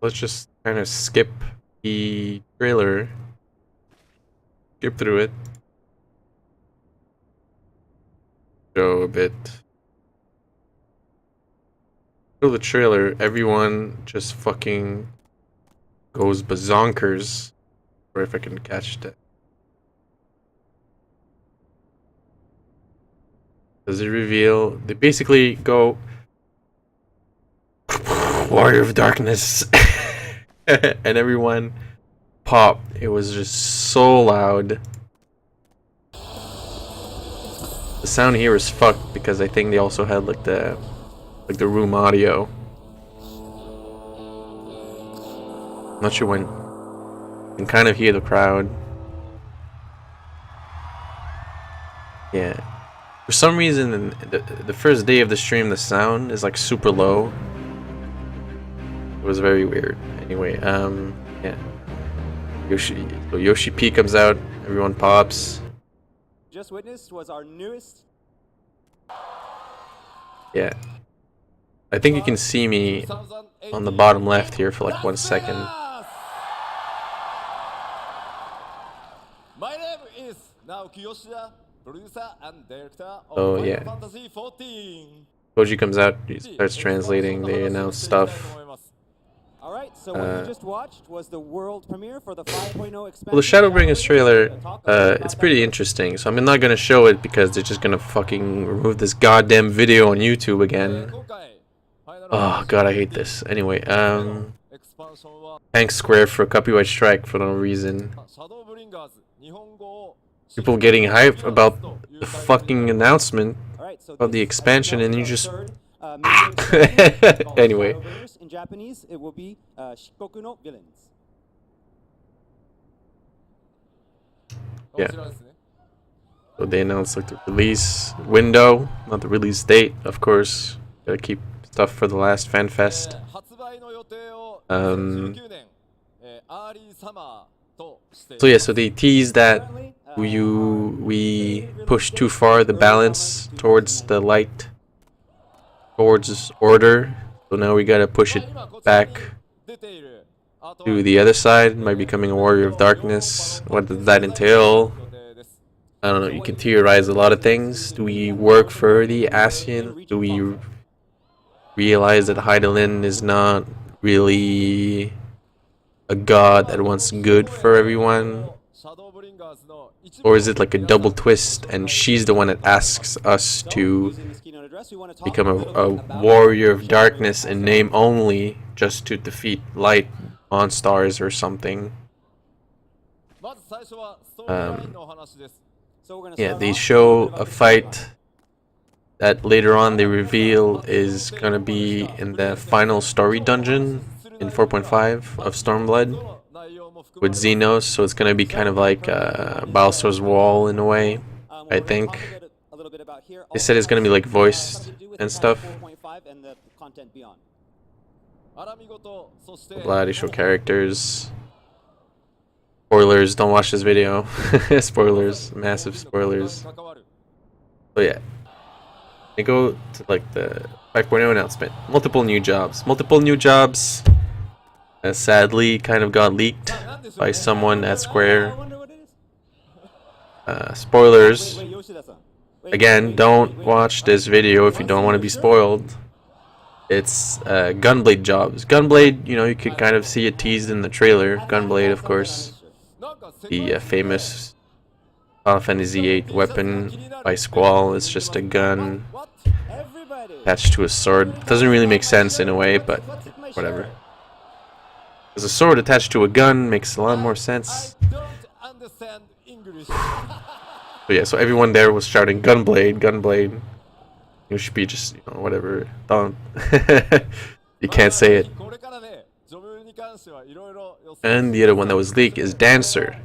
Let's just kind of skip the trailer. Skip through it. Show a bit. Show the trailer. Everyone just fucking goes bazonkers. Or if I can catch that. Does it reveal? They basically go Warrior of Darkness. And everyone popped. It was just so loud. The sound here is fucked because I think they also had like the room audio. Not sure when. You can kind of hear the crowd. Yeah. For some reason, the first day of the stream, the sound is like super low. It was very weird. Anyway, yeah. Yoshi P comes out. Everyone pops. Just witnessed was our newest. Yeah. I think you can see me on the bottom left here for like 1 second. My name is Naoki Yoshida, producer and director of Yeah. Fantasy 14. Koji comes out, he starts translating, they announce stuff. Alright, so what you just watched was the world premiere for the 5.0 expansion. Well, the Shadowbringers trailer, it's pretty interesting, so I'm not gonna show it because they're just gonna fucking remove this goddamn video on YouTube again. Oh god, I hate this. Anyway, thanks Square for a copyright strike for no reason. People getting hyped about the fucking announcement of the expansion and you just... Anyway. In Japanese, it will be Shikoku no Villains. Yeah. So they announced like the release window, not the release date, of course. Gotta keep stuff for the last FanFest. So yeah, so they teased that we push too far the balance towards the light, towards order. So now we gotta push it back to the other side by becoming a warrior of darkness. What does that entail? I don't know, you can theorize a lot of things. Do we work for the Ascian? Do we realize that Heidelin is not really a god that wants good for everyone? Or is it like a double twist and she's the one that asks us to become a warrior of darkness in name only just to defeat light monsters or something? Yeah, they show a fight that later on they reveal is gonna be in the final story dungeon in 4.5 of Stormblood with Xenos, so it's gonna be kind of like Balsor's Wall in a way, I think. They said it's gonna be like voiced and stuff. Blah, they show characters. Spoilers, don't watch this video. Spoilers, massive spoilers. So yeah. They go to like the 5.0 announcement. Multiple new jobs. Sadly kind of got leaked by someone at Square. Spoilers. Again, don't watch this video if you don't want to be spoiled. It's Gunblade jobs. Gunblade, you know, you could kind of see it teased in the trailer. Gunblade, of course. The famous Final Fantasy VIII weapon by Squall. It's just a gun attached to a sword. Doesn't really make sense in a way, but whatever. Because a sword attached to a gun makes a lot more sense. So yeah, so everyone there was shouting Gunblade, Gunblade. You should be just, you know, whatever. Don't. You can't say it. And the other one that was leaked is Dancer.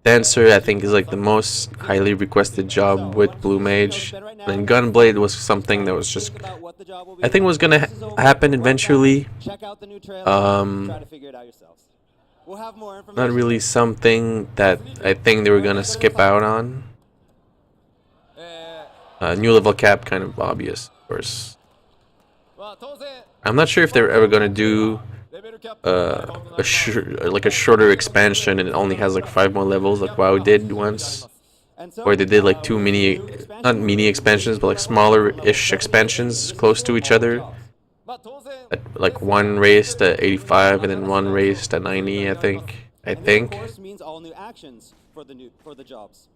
Dancer, I think, is like the most highly requested job with Blue Mage. And Gunblade was something that was just, I think, was gonna happen eventually. Not really something that I think they were gonna skip out on. New level cap, kind of obvious, of course. I'm not sure if they're ever gonna do like a shorter expansion and it only has like 5 more levels, like WoW did once. Or they did like 2 mini, not mini expansions, but like smaller-ish expansions close to each other. Like one raised at 85 and then one raised at 90, I think. I think. Of course, means all new actions for the jobs.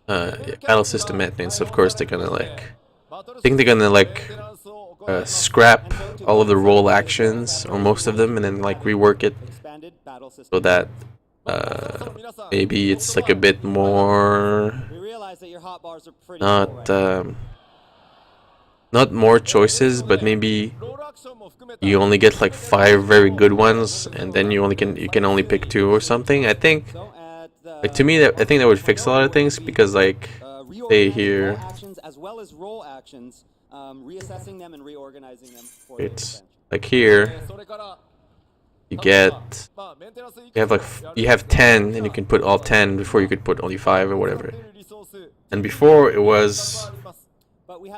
Yeah, battle system maintenance, of course they're gonna like, I think they're gonna like scrap all of the role actions, or most of them, and then like rework it so that maybe it's like a bit more, not more choices, but maybe you only get like 5 very good ones, and then you can only pick 2 or something. I think, like, to me, I think that would fix a lot of things, because like, say here, as well as role actions, reassessing them and reorganizing them for it's like here you have 10 and you can put all 10 before you could put only 5 or whatever. And before it was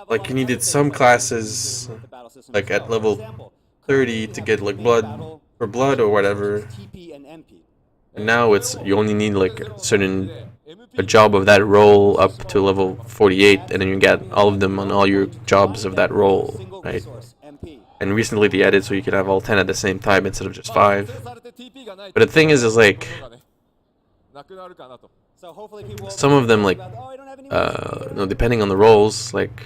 like you needed some classes like at level 30 to get like blood or whatever. And now it's you only need like a job of that role up to level 48, and then you get all of them on all your jobs of that role, right? And recently they added so you can have all 10 at the same time instead of just 5. But the thing is like, some of them, like, depending on the roles, like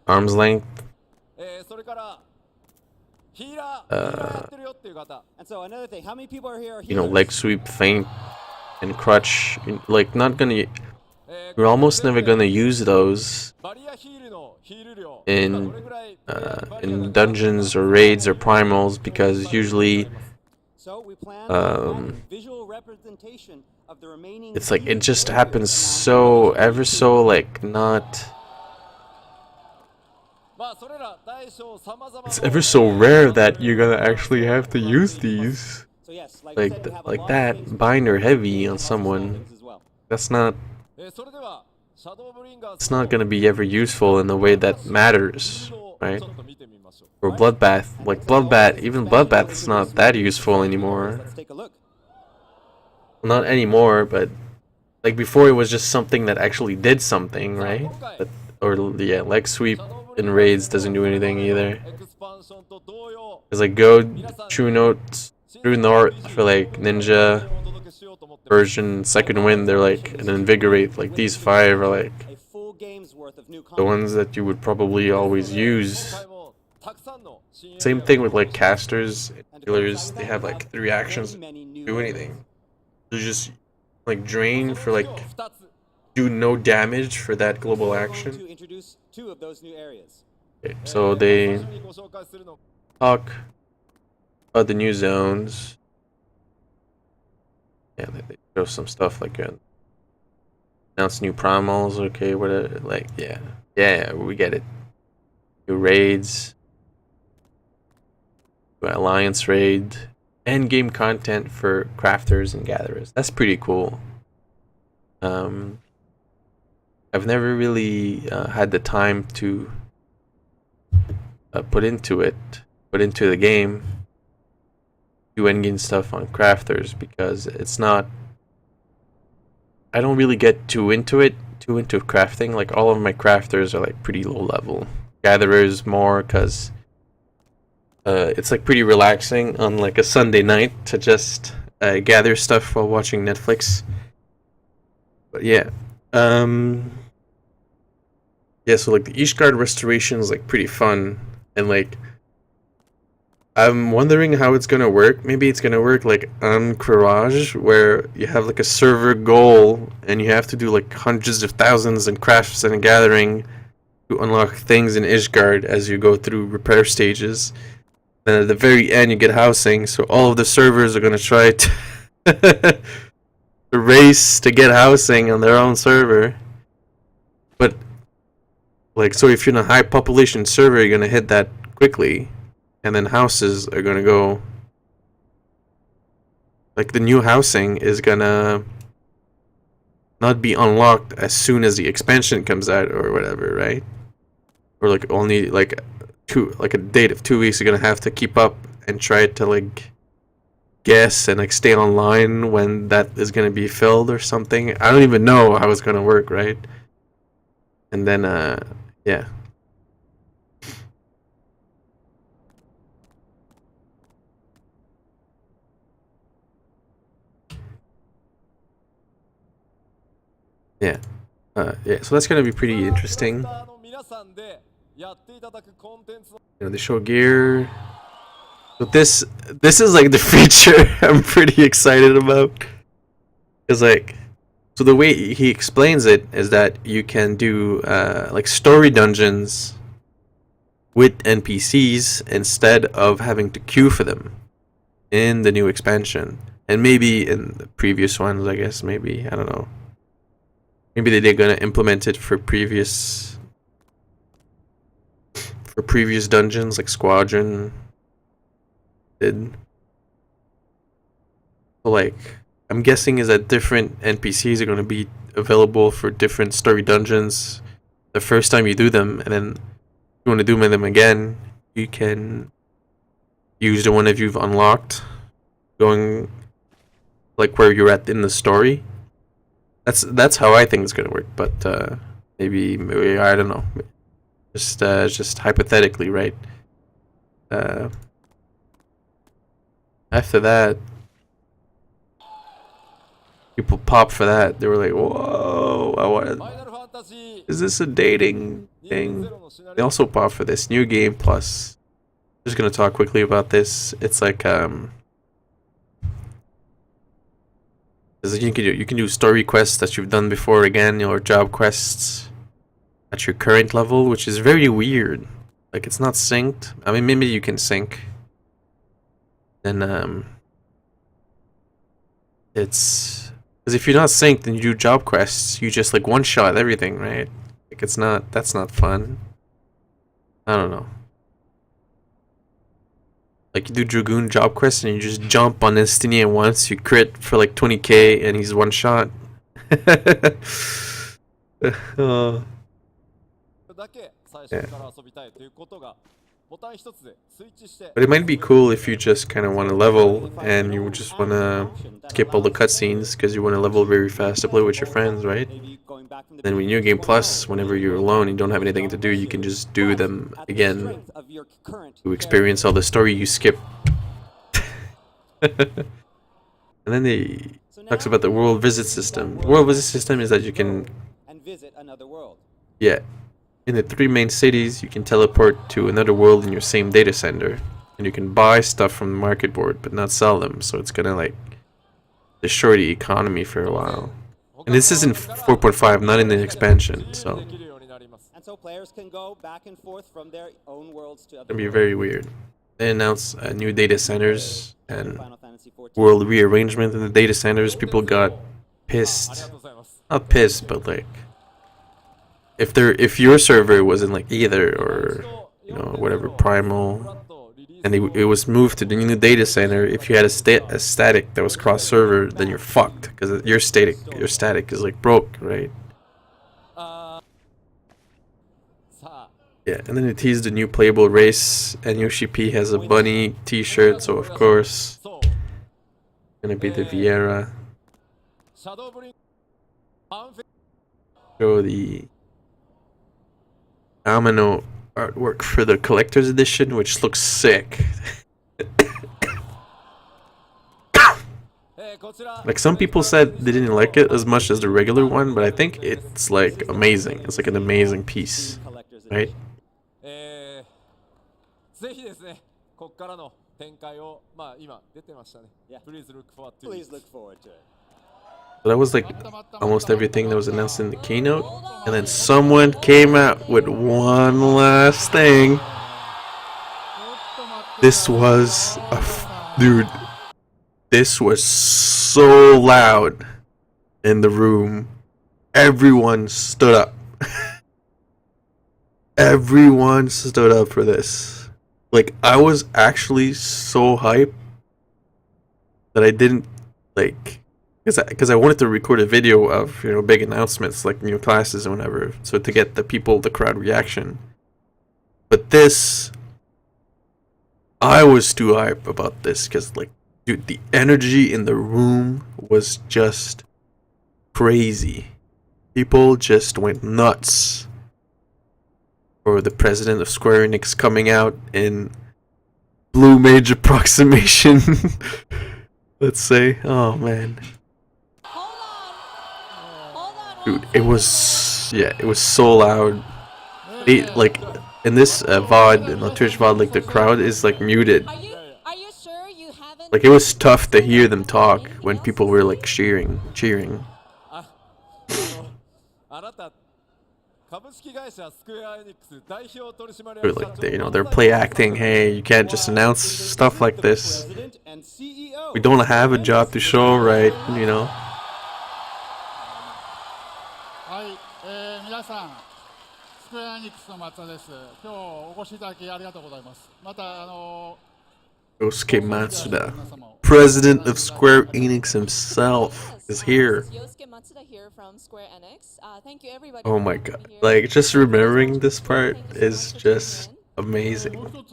arm's length, leg sweep, feint, and crutch, like you're almost never gonna use those in dungeons or raids or primals, because usually it's like it just happens so like not. It's ever so rare that you're gonna actually have to use these, like that binder heavy on someone. It's not gonna be ever useful in the way that matters, right? Or bloodbath, even bloodbath's not that useful anymore. Not anymore, but like before it was just something that actually did something, right? Leg sweep in raids doesn't do anything either. It's like True North for like Ninja version, Second Wind, they're like an Invigorate. Like these 5 are like the ones that you would probably always use. Same thing with like casters and healers, they have like 3 actions to do anything. They just like drain for like do no damage for that global action. Okay, so they talk about the new zones. Yeah, they show some stuff like announce new primals. Okay, whatever. Like, yeah, we get it. New raids, alliance raid, end game content for crafters and gatherers. That's pretty cool. I've never really had the time to put into the game, do endgame stuff on crafters, because it's not, I don't really get too into crafting. Like all of my crafters are like pretty low level. Gatherers more, because it's like pretty relaxing on like a Sunday night to just gather stuff while watching Netflix. But yeah, so like the Ishgard restoration is like pretty fun, and like I'm wondering how it's gonna work. Maybe it's gonna work like on Courage, where you have like a server goal and you have to do like hundreds of thousands in crafts and gathering to unlock things in Ishgard as you go through repair stages. Then at the very end you get housing, so all of the servers are gonna try to race to get housing on their own server. But like, so if you're in a high population server, you're gonna hit that quickly, and then houses are gonna go, like the new housing is gonna not be unlocked as soon as the expansion comes out or whatever, right? Or like only like a date of 2 weeks, you're gonna have to keep up and try to like guess and like stay online when that is gonna be filled or something. I don't even know how it's gonna work, right? And then yeah. Yeah. Yeah, so that's gonna be pretty interesting. They show gear. But this is like the feature I'm pretty excited about. Cause like, so the way he explains it is that you can do like story dungeons with NPCs instead of having to queue for them in the new expansion, and maybe in the previous ones. I guess maybe, I don't know. Maybe they're gonna implement it for previous dungeons like Squadron did. So like, I'm guessing is that different NPCs are gonna be available for different story dungeons the first time you do them, and then if you want to do them again, you can use the one that you've unlocked, going like where you're at in the story. That's how I think it's gonna work, but maybe I don't know. Just hypothetically, right? After that, people pop for that. They were like, "Whoa! I want. Is this a dating thing?" They also pop for this new game plus. Just gonna talk quickly about this. It's like you can do story quests that you've done before again, or job quests at your current level, which is very weird. Like, it's not synced. I mean, maybe you can sync. Then it's because if you're not synced and you do job quests, you just like one shot everything, right? Like, that's not fun. I don't know. Like, you do Dragoon job quests and you just jump on Estinian once, you crit for like 20k and he's one shot. Yeah. But it might be cool if you just kind of want to level and you just want to skip all the cutscenes because you want to level very fast to play with your friends, right? Then with New Game Plus, whenever you're alone and you don't have anything to do, you can just do them again to experience all the story you skip. And then they talks about the world visit system. World visit system is that you can, yeah, in the 3 main cities, you can teleport to another world in your same data center, and you can buy stuff from the market board but not sell them. So it's gonna like destroy the economy for a while. And this is in 4.5, not in the expansion, so players can go back and forth from their own worlds to other. It'll be very weird. They announced new data centers and world rearrangement in the data centers. People got pissed. Not pissed, but like if your server wasn't like either, or you know, whatever, primal, and it was moved to the new data center, if you had a static that was cross server, then you're fucked because your static is like broke, right? Yeah, and then it teased the new playable race, and Yoshi P has a bunny t-shirt, so of course gonna be the Vieira. Show the Amino artwork for the collector's edition, which looks sick. Like, some people said they didn't like it as much as the regular one, but I think it's like amazing. It's like an amazing piece, right? Please look forward to it. So that was like almost everything that was announced in the keynote, and then someone came out with one last thing. This was dude. This was so loud in the room. Everyone stood up. Everyone stood up for this. Like, I was actually so hyped that I didn't like, because I wanted to record a video of, you know, big announcements like new classes and whatever, so to get the crowd reaction. But this I was too hype about this because, like, dude, the energy in the room was just crazy. People just went nuts for the president of Square Enix coming out in blue mage approximation. Let's say, oh man, dude, it was so loud. Like in this VOD, in the Twitch VOD, like the crowd is like muted. Are you sure you haven't? Like it was tough to hear them talk when people were like cheering. Dude, Like they're play acting. Hey, you can't just announce stuff like this. We don't have a job to show, right? You know. はい、皆さん、スクエアエニックスの松田です。今日お越しいただきありがとうございます。またYosuke Matsuda, president of Square Enix himself, is here. Yosuke Matsuda here from Square Enix. Thank you everybody. Oh my god. Like, just remembering this part is just amazing. もう一つ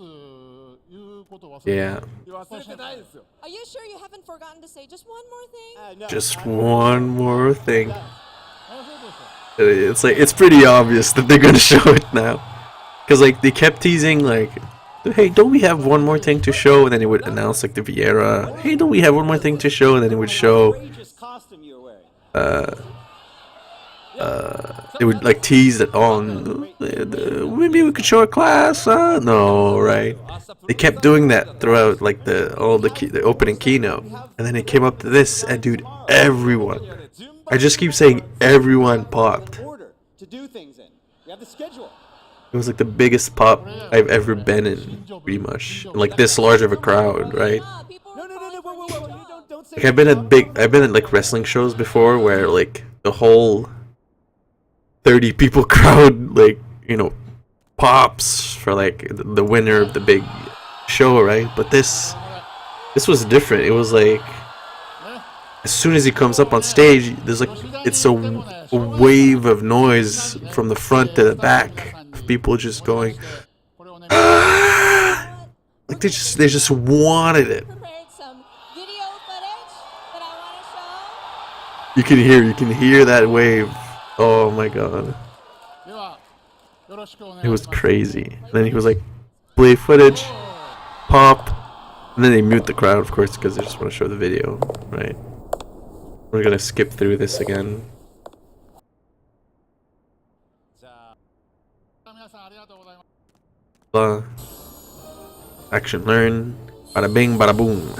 言うことを忘れて Yeah. Are you sure you haven't forgotten to say just one more thing? Just one more thing. It's like, it's pretty obvious that they're gonna show it now. Because, like, they kept teasing, like, hey, don't we have one more thing to show? And then it would announce, like, the Vieira. Hey, don't we have one more thing to show? And then it would show, it would, like, tease that, oh, maybe we could show a class. No, right? They kept doing that throughout, like, the opening keynote. And then it came up to this, and dude, everyone, I just keep saying everyone popped. It was like the biggest pop I've ever been in, pretty much. Like this large of a crowd, right? Like I've been at like wrestling shows before where like the whole 30 people crowd, like, you know, pops for like the winner of the big show, right? But this was different. It was like as soon as he comes up on stage, there's like it's a wave of noise from the front to the back. People just going, ah! Like they just wanted it. You can hear that wave. Oh my god, it was crazy. And then he was like, play footage, pop, and then they mute the crowd, of course, because they just want to show the video, right? We're gonna skip through this again. Action learn. Bada bing, bada boom.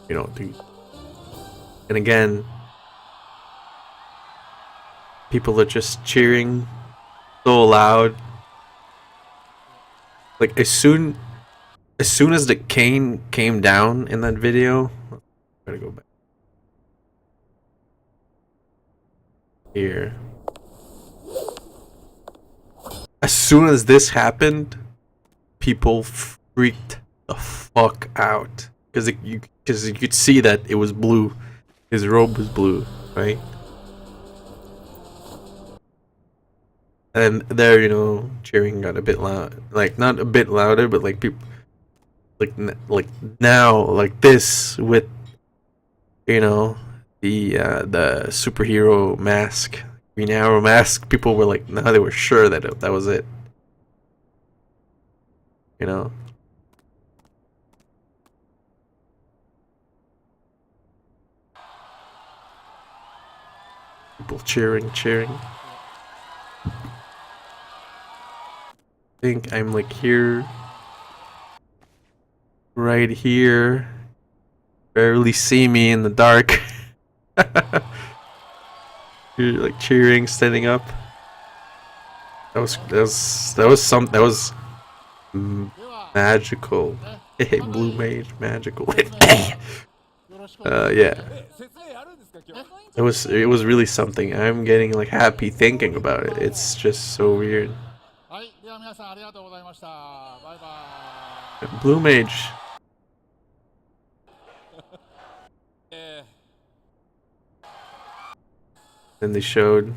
You know, dude. And again, people are just cheering so loud. Like as soon as the cane came down in that video, gotta go back here. As soon as this happened, people freaked the fuck out because you could see that it was blue. His robe was blue, right? And there, you know, cheering got a bit loud. Like not a bit louder, but like people, like now, like this with, you know, the superhero mask. Green Arrow mask, people were like, now they were sure that that was it. You know? People cheering. I think I'm like here. Right here. Barely see me in the dark. You're like cheering, standing up. That was magical. Hey, blue mage, magical. Yeah. It was really something. I'm getting like happy thinking about it. It's just so weird. Blue mage. Then they showed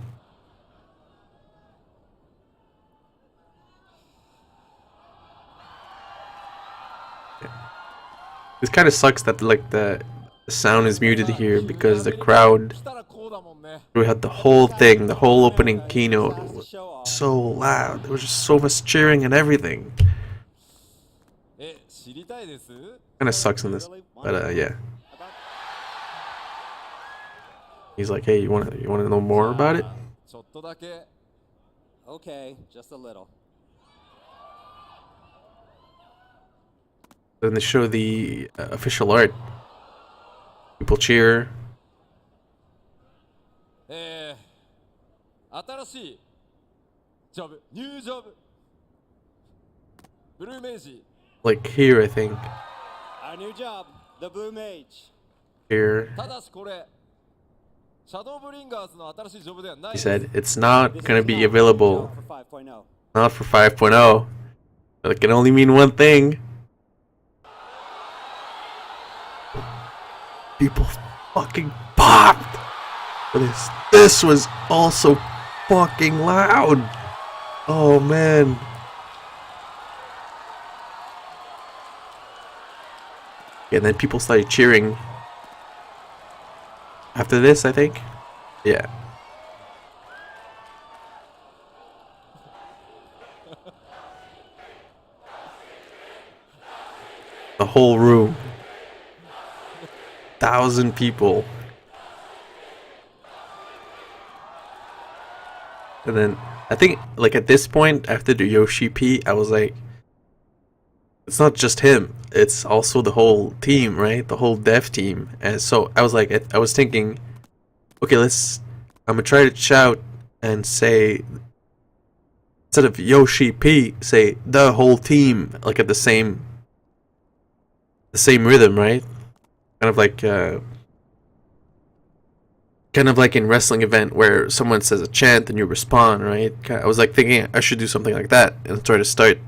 This kind of sucks that like the sound is muted here because the crowd throughout the whole thing, the whole opening keynote, was so loud. There was just so much cheering and everything. Kind of sucks in this, but yeah. He's like, hey, you wanna know more about it? Okay, just a little. Then they show the official art. People cheer. Like here, I think. Our new job, the Blue Mage. Here. He said it's not gonna be available. For 5.0. Not for 5.0. It can only mean one thing. People fucking popped for this. This was also fucking loud. Oh man. And then people started cheering. After this, I think. Yeah. The whole room. 1,000 people. And then I think like at this point after the Yoshi P, I was like, it's not just him, it's also the whole team, right? The whole dev team. And so I was like, I was thinking, okay, I'm gonna try to shout and say, instead of Yoshi P, say the whole team, like at the same rhythm, right? Kind of like in wrestling event where someone says a chant and you respond, right? I was like thinking I should do something like that and try to start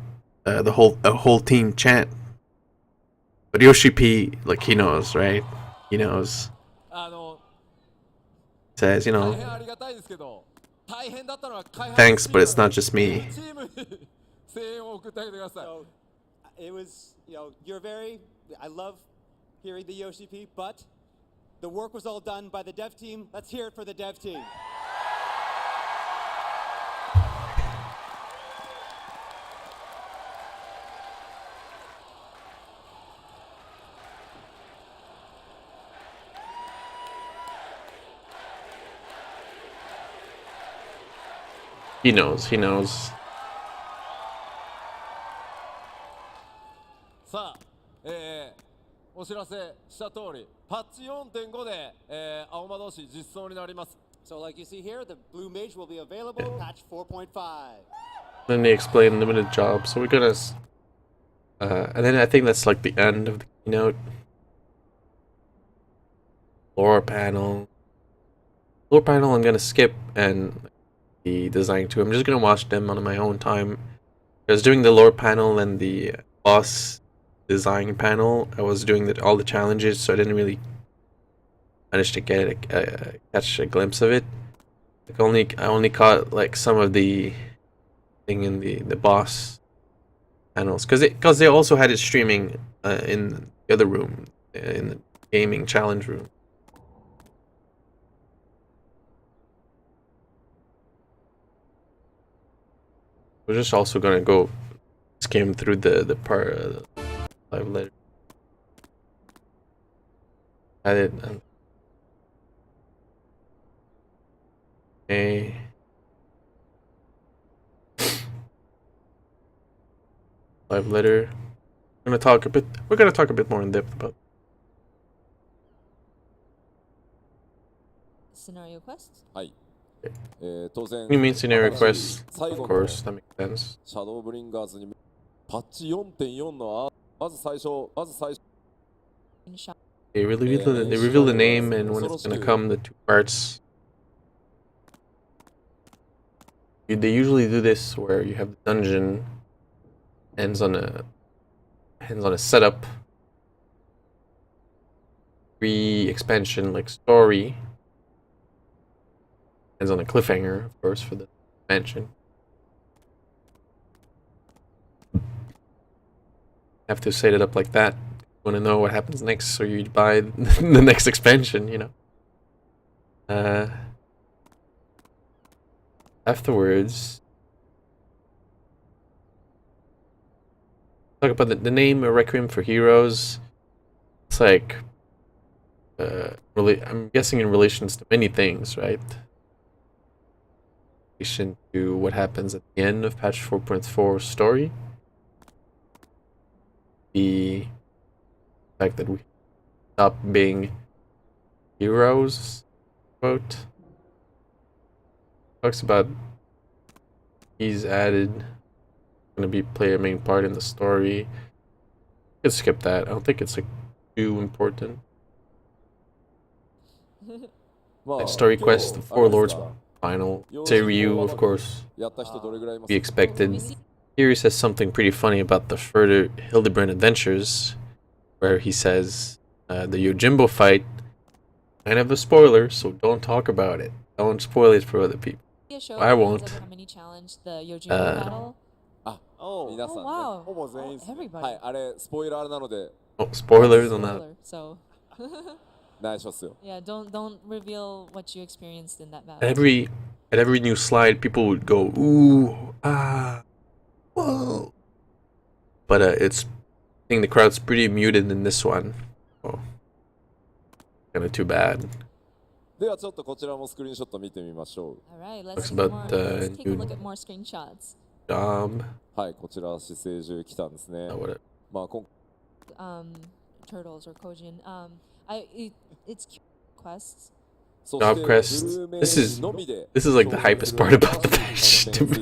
a whole team chant. But Yoshi P, like he knows, right? He knows. Says, you know, thanks, but it's not just me. So it was, I love hearing the Yoshi P, but the work was all done by the dev team. Let's hear it for the dev team. He knows, he knows. さあ、お知らせした通り、パッチ4.5で、青魔導士実装になります。So like you see here, the Blue Mage will be available patch 4.5. Then they explain limited job, so we're gonna and then I think that's like the end of the keynote. Lore panel I'm gonna skip, and the design too. I'm just gonna watch them on my own time. I was doing the lore panel and the boss design panel. I was doing all the challenges, so I didn't really manage to catch a glimpse of it. Like I only caught like some of the thing in the boss panels because they also had it streaming in the other room, in the gaming challenge room. We're just also gonna go skim through the part live letter. Had it. Okay. Live letter. We're gonna talk a bit more in depth about. Scenario quests? はい。当然、 You mean scenario requests? 最 Of 後の course, that makes sense. シャドウブリンガーズにパッチ 4.4 のまず最初 In shop. They reveal the name and when it's gonna come, the 2 parts. They usually do this where you have the dungeon ends on a setup, expansion like story, ends on a cliffhanger, of course, for the expansion. Have to set it up like that. want to know what happens next, so you buy the next expansion, you know. Afterwards, talk about the name Requiem for Heroes. It's like, really, I'm guessing in relations to many things, right? In relation to what happens at the end of patch 4.4 story. The fact that we stop being heroes, quote. Talks about he's added, gonna play a main part in the story. You could skip that. I don't think it's like too important. Like story quest, the Four Lords final. Say Ryu, of course, be expected. Here he says something pretty funny about the further Hildebrand adventures, where he says the Yojimbo fight, kind of a spoiler, so don't talk about it. Don't spoil it for other people. I won't. Challenge the Yojimbo battle. Oh, wow. Everybody. はい、あれスポイラーなので Oh, spoilers on that. So 内緒っすよ。 yeah, don't reveal what you experienced in that battle. At every new slide, people would go ooh, ah, whoa. But it's, I think the crowd's pretty muted in this one. Oh, kind of too bad. ではちょっとこちらもスクリーンショット見てみましょう。 Alright, Talks let's about take a new look at more screenshots. job. はい、こちら姿勢中来たんですね。 Oh, what? まあ今 Turtles or Kojin. It's quests. そ Job して quest. ブルー This メ is インのみで this is like the hypest part about the patch. To me.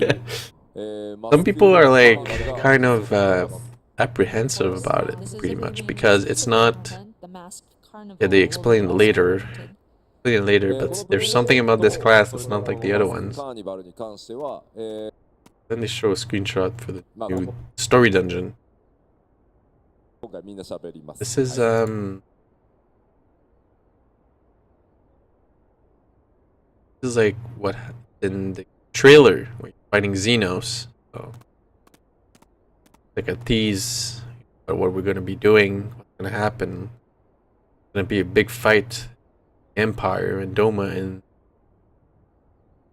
マ Some スク people are like マスクが kind of apprehensive about it, This is pretty a much, really because important it's not. content. The masked carnival Yeah, they will be explain also later. included. Explain it later, but there's something about this class that's not like the other マスク ones. カーニバルに関しては、 Then they show a screenshot for the まあ new story dungeon. 今回みんな喋ります。 This is はい this is like what in the trailer where you're fighting Xenos. So like a tease of what we're gonna be doing, what's gonna happen. It's gonna be a big fight, Empire and Doma in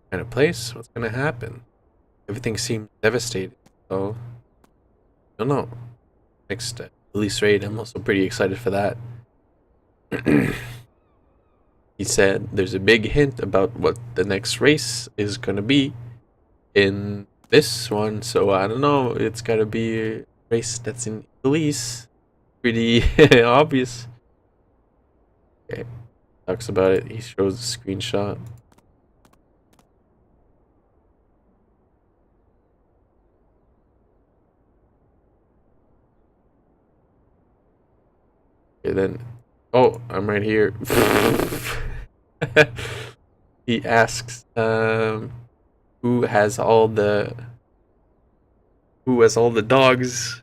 kind of place. What's gonna happen? Everything seems devastated. So I don't know. Next release rate, I'm also pretty excited for that. He said there's a big hint about what the next race is gonna be in this one, so I don't know. It's gotta be a race that's in release. Pretty obvious. Okay, talks about it. He shows a screenshot. Okay, then. Oh, I'm right here. He asks, who has all the dogs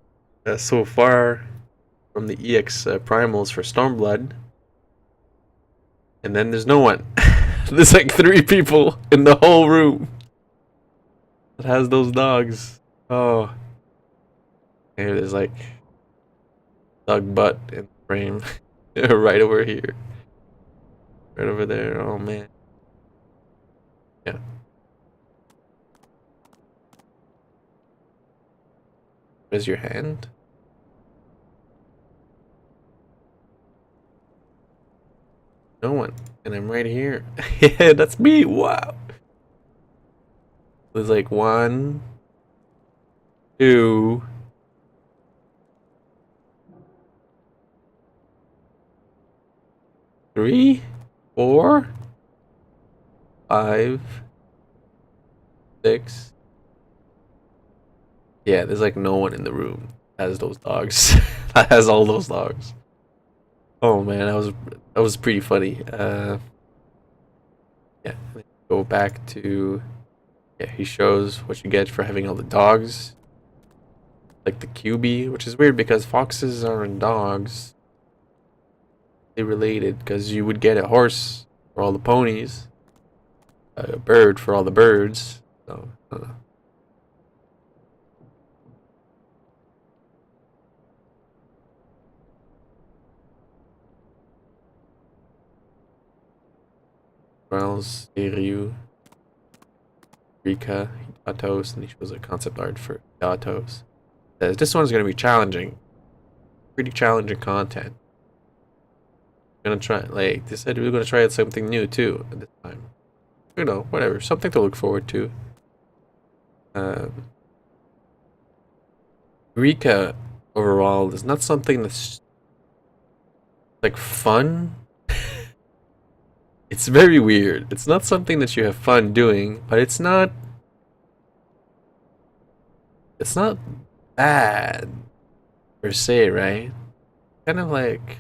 so far from the EX primals for Stormblood? And then there's no one. There's like 3 people in the whole room that has those dogs. Oh, here there's like dog butt in the frame. Right over here. Right over there. Oh man. Yeah. Where's your hand? No one. And I'm right here. Yeah, that's me. Wow. There's like 1, 2. 3, 4, 5, 6. Yeah, there's like no one in the room that has those dogs. That has all those dogs. Oh man, that was pretty funny. Yeah, go back to, yeah, he shows what you get for having all the dogs. Like the QB, which is weird because foxes aren't dogs. They related, because you would get a horse for all the ponies, a bird for all the birds. So, Wells, Ryu, Rika, Atos, and he shows a concept art for Atos. This one's gonna be challenging. Pretty challenging content. We're gonna try, like they said, we're gonna try something new too at this time. You know, whatever, something to look forward to. Rika overall is not something that's like fun. It's very weird. It's not something that you have fun doing, but it's not bad per se, right? Kind of like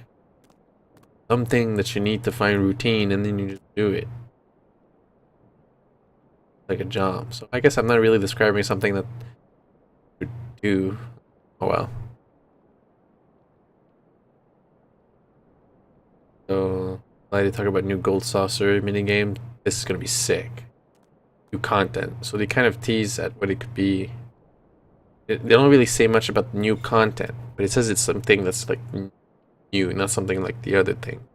something that you need to find routine and then you just do it. Like a job. So I guess I'm not really describing something that you do. Oh well. So I like to talk about new gold saucer minigame. This is gonna be sick. New content. So they kind of tease at what it could be. They don't really say much about new content, but it says it's something that's like new, not something like the other thing.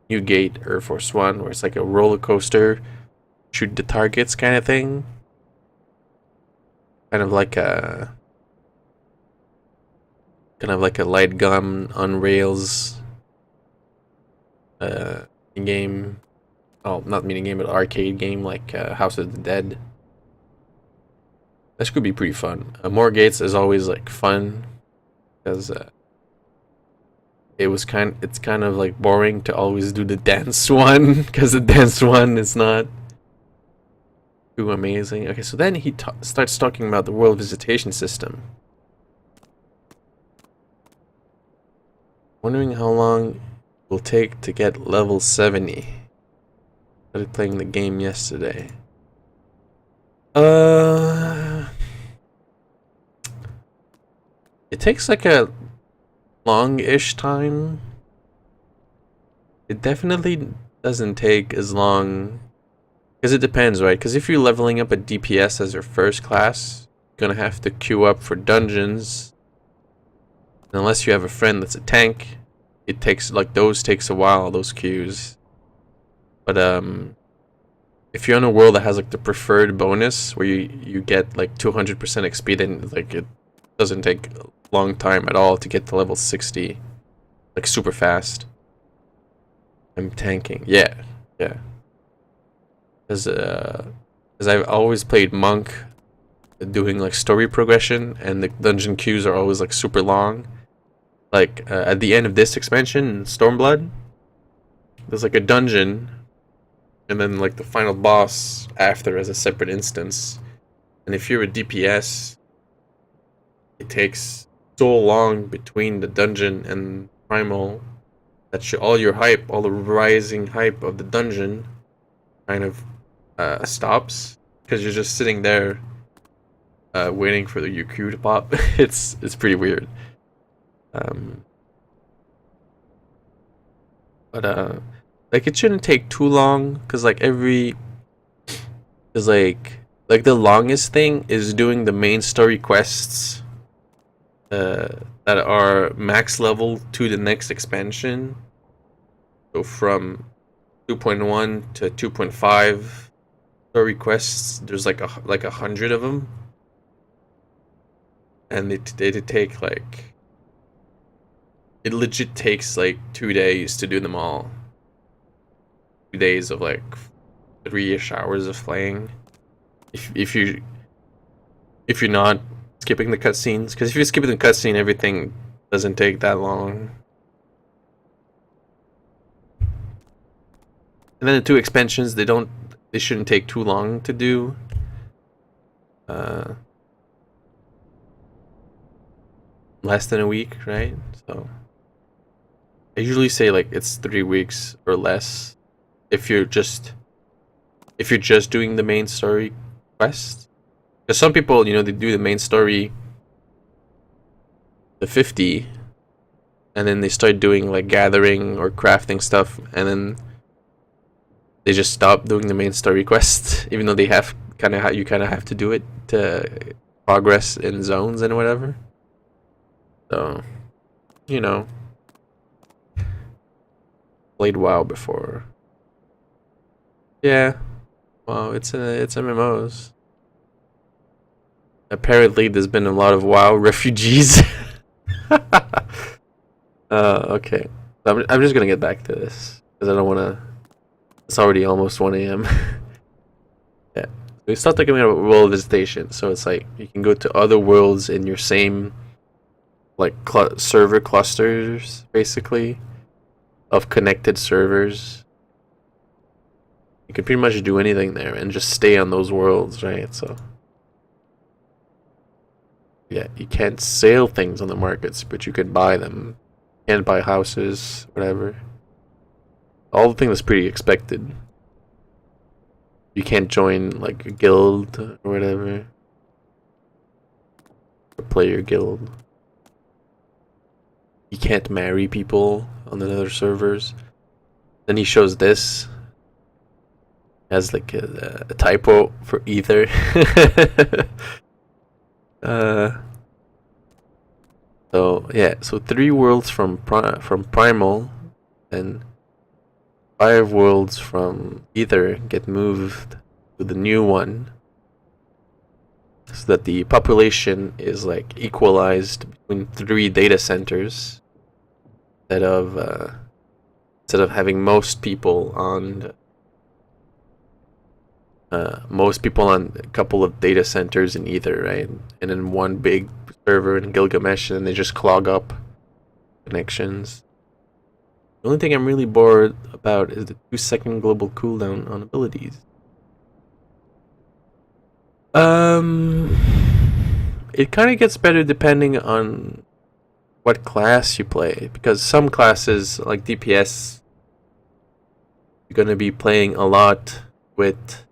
New Gate Air Force One, where it's like a roller coaster, shoot the targets kind of thing. Kind of like a light gun on rails game. Oh, not mini game, but arcade game like House of the Dead. This could be pretty fun. More gates is always like fun because it's kind of like boring to always do the dance one because the dance one is not too amazing. Okay, so then he starts talking about the world visitation system. Wondering how long it will take to get level 70. Started playing the game yesterday. It takes like a long-ish time. It definitely doesn't take as long, because it depends, right? Because if you're leveling up a DPS as your first class, you're gonna have to queue up for dungeons. And unless you have a friend that's a tank, it takes takes a while, those queues. But if you're on a world that has like the preferred bonus where you get like 200% XP, then like it doesn't take a long time at all to get to level 60, like super fast. I'm tanking, yeah. Because I've always played monk, doing like story progression, and the dungeon queues are always like super long. Like at the end of this expansion, Stormblood, there's like a dungeon, and then like the final boss after as a separate instance. And if you're a DPS, it takes so long between the dungeon and primal that all your hype, all the rising hype of the dungeon kind of stops, because you're just sitting there waiting for your queue to pop. It's pretty weird. But like it shouldn't take too long, because like the longest thing is doing the main story quests that are max level to the next expansion. So from 2.1 to 2.5 story quests, there's like 100 of them, and they take like, it legit takes like 2 days to do them all. 2 days of like 3-ish hours of playing. If you're not skipping the cutscenes, because if you're skipping the cutscene, everything doesn't take that long. And then the 2 expansions, they shouldn't take too long to do. Less than a week, right? So I usually say like it's 3 weeks or less if you're just doing the main story quest. Because some people, they do the main story to 50, and then they start doing like gathering or crafting stuff, and then they just stop doing the main story quest, even though they have you kind of have to do it to progress in zones and whatever. So, played WoW before. Yeah. Wow, it's MMOs. Apparently, there's been a lot of WoW refugees. Okay. I'm just gonna get back to this because I don't want to. It's already almost 1 a.m. Yeah. We start talking about world visitation. So it's like you can go to other worlds in your same like server clusters, basically, of connected servers. You can pretty much do anything there and just stay on those worlds, right? So yeah, you can't sell things on the markets, but you can buy them. You can't buy houses, whatever. All the things that's pretty expected. You can't join like a guild or whatever. Or play your guild. You can't marry people on the other servers. Then he shows this as like a typo for either. So yeah, so 3 worlds from Primal, and 5 worlds from Ether get moved to the new one, so that the population is like equalized between 3 data centers, instead of having most people on a couple of data centers in Ether, right? And then one big server in Gilgamesh, and they just clog up connections. The only thing I'm really bored about is the 2-second global cooldown on abilities. It kind of gets better depending on what class you play, because some classes like DPS, you're gonna be playing a lot with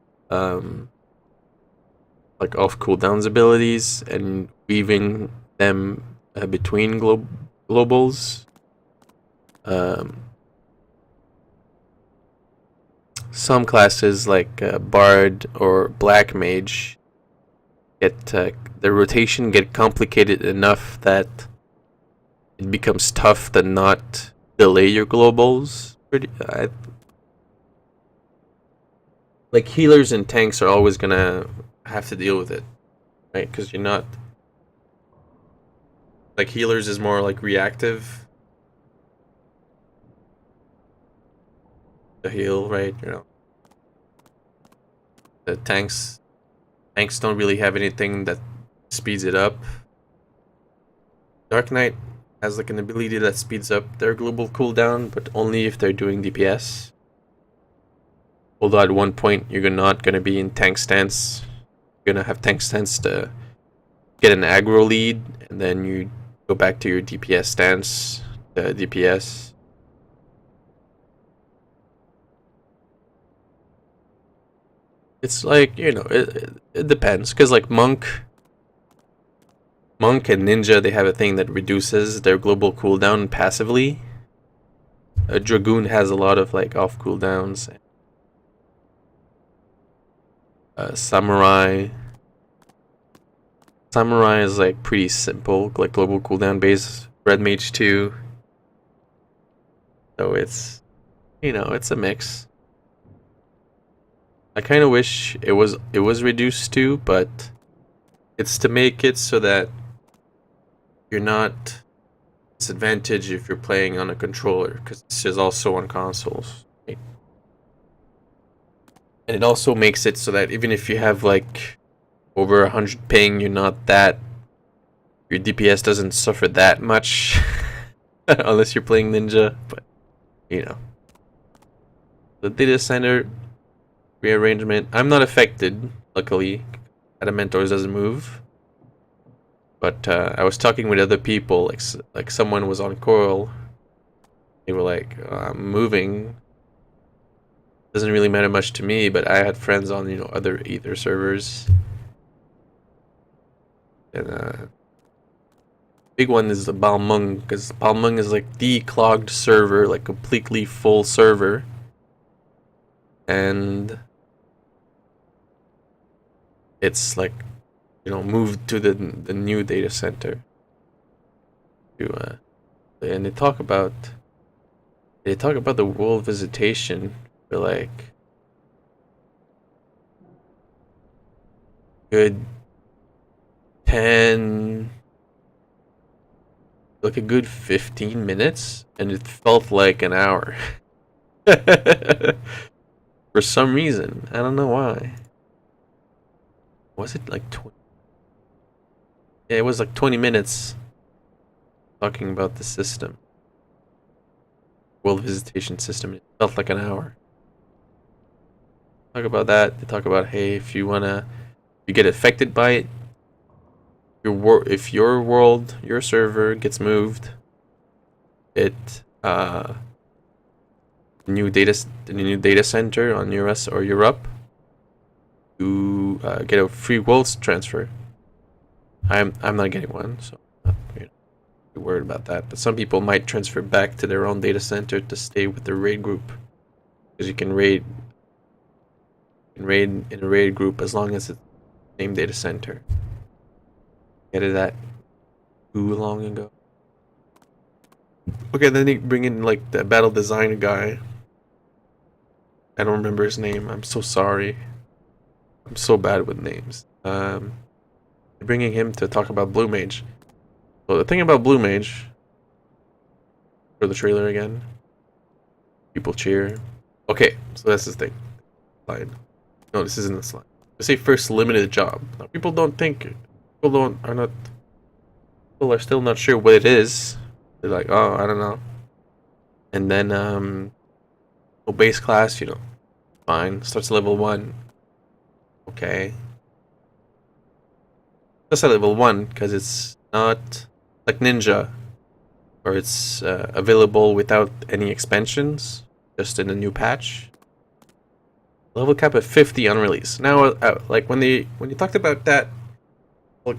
like off cooldowns abilities and weaving them between globals. Some classes like Bard or Black Mage get the rotation get complicated enough that it becomes tough to not delay your globals. Like healers and tanks are always gonna have to deal with it, right? Because you're not like healers is more like reactive. The heal, right? You know, the tanks don't really have anything that speeds it up. Dark Knight has like an ability that speeds up their global cooldown, but only if they're doing DPS. Although at one point you're not gonna be in tank stance. You're gonna have tank stance to get an aggro lead, and then you go back to your DPS stance, DPS. It's like, you know, it depends, because like Monk and Ninja, they have a thing that reduces their global cooldown passively. Dragoon has a lot of like off cooldowns. Samurai is like pretty simple, like global cooldown base. Red Mage 2. So it's, you know, it's a mix. I kind of wish it was reduced too, but it's to make it so that you're not disadvantaged if you're playing on a controller, because this is also on consoles. Right? And it also makes it so that even if you have like over 100 ping, your DPS doesn't suffer that much unless you're playing Ninja. But you know, the data center rearrangement, I'm not affected, luckily. Adamanto's doesn't move. But I was talking with other people, like someone was on Coral. They were like, I'm moving. Doesn't really matter much to me, but I had friends on, you know, other Ether servers. And big one is the Balmung, because Balmung is like the clogged server, like completely full server. And it's like, you know, moved to the new data center. And they talk about the world visitation for like good 10, like a good 15 minutes, and it felt like an hour. For some reason, I don't know why. Was it like 20? Yeah, it was like 20 minutes talking about the system. World visitation system. It felt like an hour. Talk about that. They talk about, hey, if you get affected by it, if your world, your server gets moved, the new data center on US or Europe, you get a free worlds transfer. I'm not getting one, so I'm not too worried about that. But some people might transfer back to their own data center to stay with their raid group, because you can raid in a raid group as long as it's the same data center. Get it that too long ago. Okay, then they bring in like the battle designer guy. I don't remember his name. I'm so sorry. I'm so bad with names. They're bringing him to talk about Blue Mage. So the thing about Blue Mage, for the trailer again, people cheer. Okay, so that's the thing. Slide. No, this isn't the slide. They say first limited job. Now, people are still not sure what it is. They're like, oh, I don't know. And then, base class, fine. Starts at level 1. Okay. That's at level 1 because it's not like Ninja, or it's available without any expansions, just in a new patch. Level cap at 50 on release. Now, like when you talked about that, like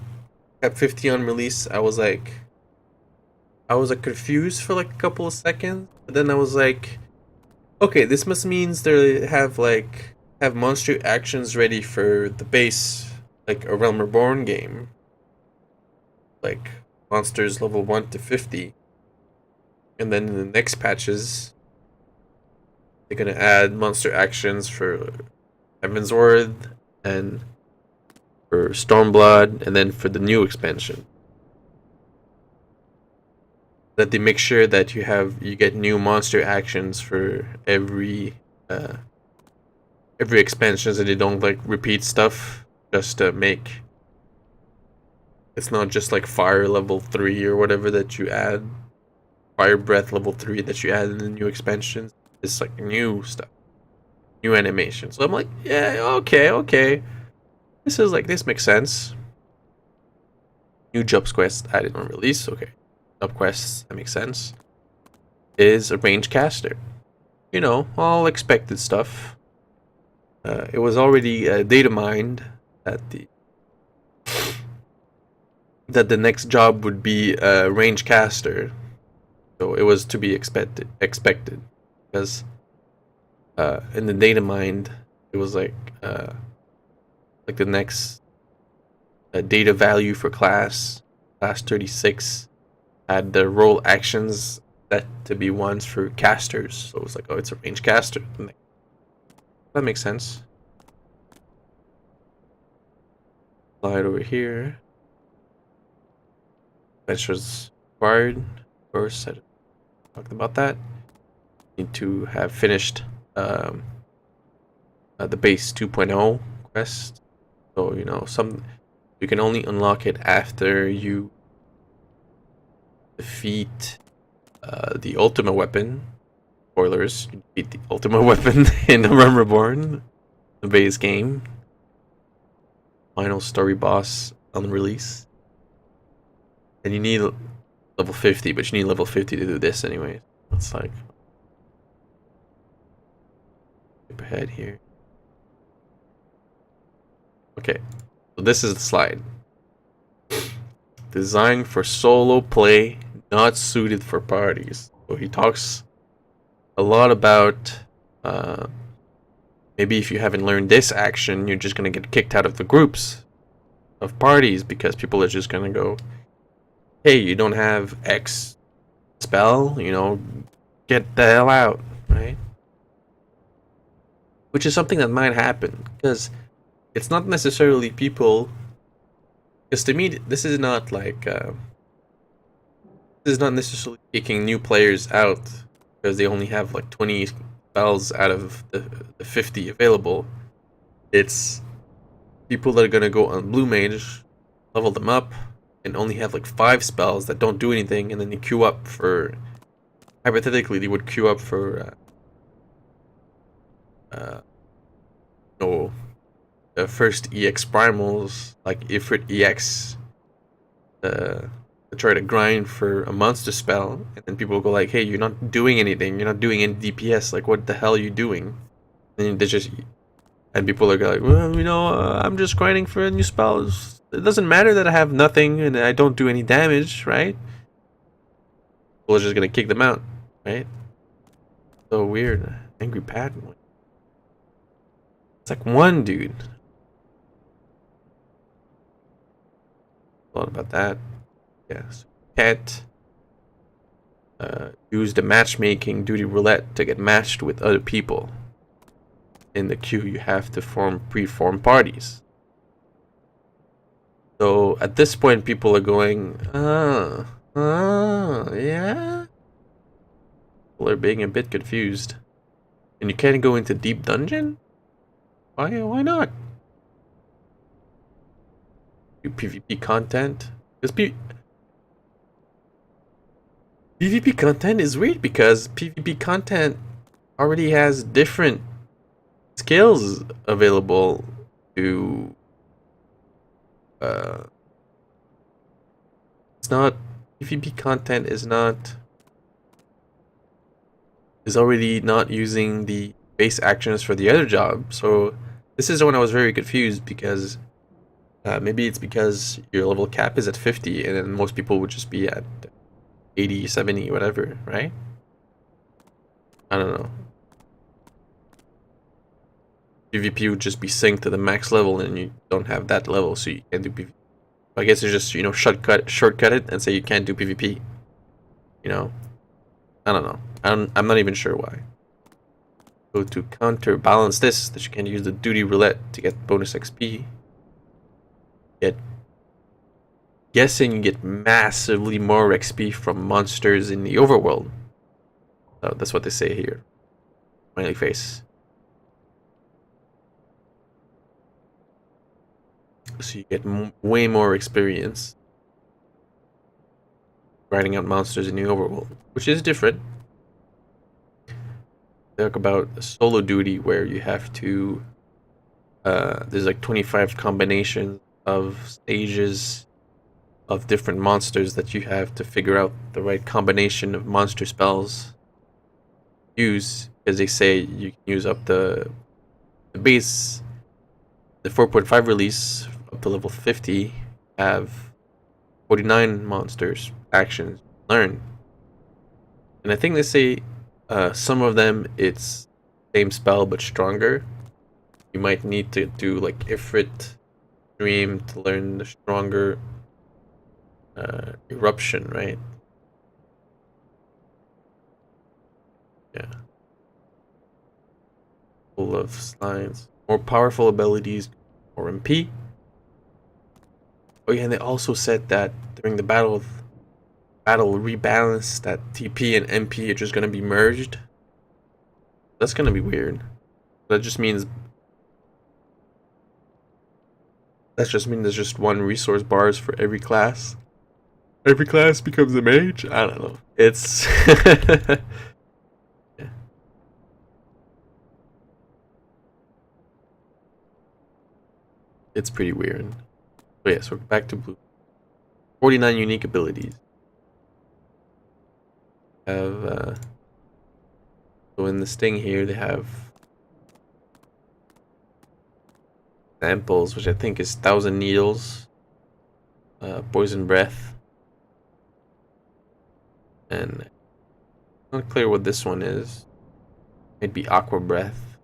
at 50 on release, I was like confused for like a couple of seconds, but then I was like, okay, this must means they have monster actions ready for the base, like a Realm Reborn game, like monsters level 1 to 50, and then in the next patches, they're gonna add monster actions for Heavensward and for Stormblood, and then for the new expansion. That they make sure that you get new monster actions for every expansion, so they don't like repeat stuff just to make. It's not just like fire level 3 or whatever that you add, fire breath level 3 that you add in the new expansions. It's like new stuff, new animation. So I'm like, yeah, okay. This makes sense. New jobs quest added on release. Okay, job quests, that makes sense. Is a range caster. All expected stuff. It was already data mined that the next job would be a range caster, so it was to be expected because in the data mined it was like the next data value for class 36 had the role actions set to be ones for casters, so it was like, oh, it's a range caster. That makes sense. Slide over here. Adventures required. Of course, I talked about that. Need to have finished the base 2.0 quest. So you can only unlock it after you defeat the ultimate weapon. Spoilers: you defeat the ultimate weapon in the Realm Reborn, the base game. Final story boss on release. And you need level 50, but you need level 50 to do this anyway. It's like, skip ahead here. Okay, so this is the slide. Designed for solo play, not suited for parties. So he talks a lot about maybe if you haven't learned this action, you're just gonna get kicked out of the groups of parties because people are just gonna go, hey, you don't have X spell, get the hell out, right? Which is something that might happen, because it's not necessarily people, because to me this is not like this is not necessarily kicking new players out because they only have like 20 spells out of the 50 available. It's people that are gonna go on blue mage, level them up, and only have like 5 spells that don't do anything, and then they queue up for, hypothetically they would queue up for no, first EX primals like Ifrit EX, to try to grind for a monster spell, and then people will go like, hey, you're not doing anything, you're not doing any DPS, like what the hell are you doing? And they just, and people are like, well, you know, I'm just grinding for new spells, it doesn't matter that I have nothing and I don't do any damage, right? People are just gonna kick them out, right? So weird. Angry Pat, it's like one dude. Thought about that. Yeah, so Cat use the matchmaking duty roulette to get matched with other people. In the queue, you have to pre-form parties. So at this point, people are going, yeah. People are being a bit confused, and you can't go into deep dungeon. Why not? Do PvP content? Because PvP content is weird because PvP content already has different skills available to it's not, PvP content is already not using the base actions for the other job. So this is when I was very confused, because maybe it's because your level cap is at 50 and then most people would just be at 80, 70, whatever, right? I don't know. PvP would just be synced to the max level and you don't have that level, so you can't do PvP. I guess it's just, you know, shortcut it and say you can't do PvP. You know? I don't know. I'm not even sure why. So to counterbalance this, that you can use the duty roulette to get bonus XP. Guessing you get massively more XP from monsters in the overworld. So that's what they say here. Smiley face. So you get way more experience grinding out monsters in the overworld, which is different. Talk about a solo duty where you have to there's like 25 combinations of stages of different monsters that you have to figure out the right combination of monster spells to use, because they say you can use up the base, the 4.5 release up to level 50 have 49 monsters actions learn, and I think they say some of them it's same spell but stronger. You might need to do like Ifrit Dream to learn the stronger Eruption, right? Yeah. Full of slides. More powerful abilities or MP. Oh yeah, and they also said that during the battle rebalance, that TP and MP are just gonna be merged. That's gonna be weird. That just means there's just one resource bars for every class. Every class becomes a mage? I don't know. It's yeah. It's pretty weird. But yeah, so back to blue. 49 unique abilities. Have so in this thing here they have samples, which I think is 1,000 needles, poison breath, and not clear what this one is. Maybe aqua breath.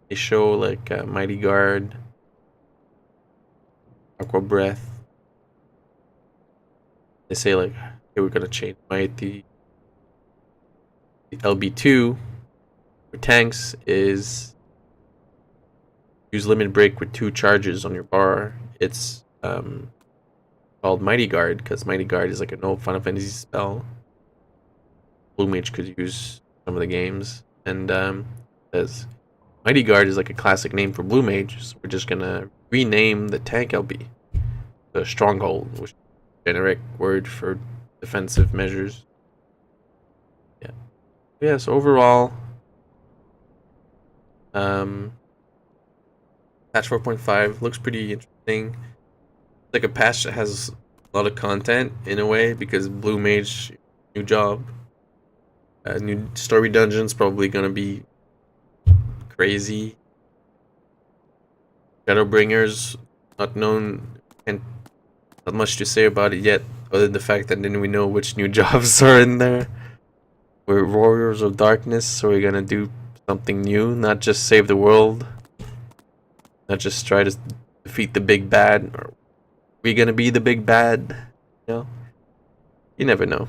They show like mighty guard, aqua breath. They say like, okay, we're gonna change mighty. The LB2 for tanks is use limit break with 2 charges on your bar. It's called Mighty Guard, because Mighty Guard is like an old Final Fantasy spell. Blue Mage could use some of the games, and says Mighty Guard is like a classic name for Blue Mage, so we're just gonna rename the tank LB to Stronghold, which is a generic word for defensive measures. Yeah, so overall, patch 4.5 looks pretty interesting. It's like a patch that has a lot of content in a way, because Blue Mage, new job, new story dungeons, probably gonna be crazy. Shadowbringers, not known, and not much to say about it yet, other than the fact that then we know which new jobs are in there. We're Warriors of Darkness, so we're gonna do something new, not just save the world, not just try to defeat the big bad. Are we gonna be the big bad? You know? You never know.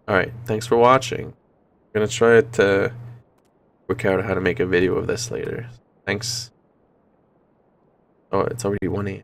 Alright, thanks for watching. I'm gonna try to work out how to make a video of this later. Thanks. Oh, it's already 1 AM.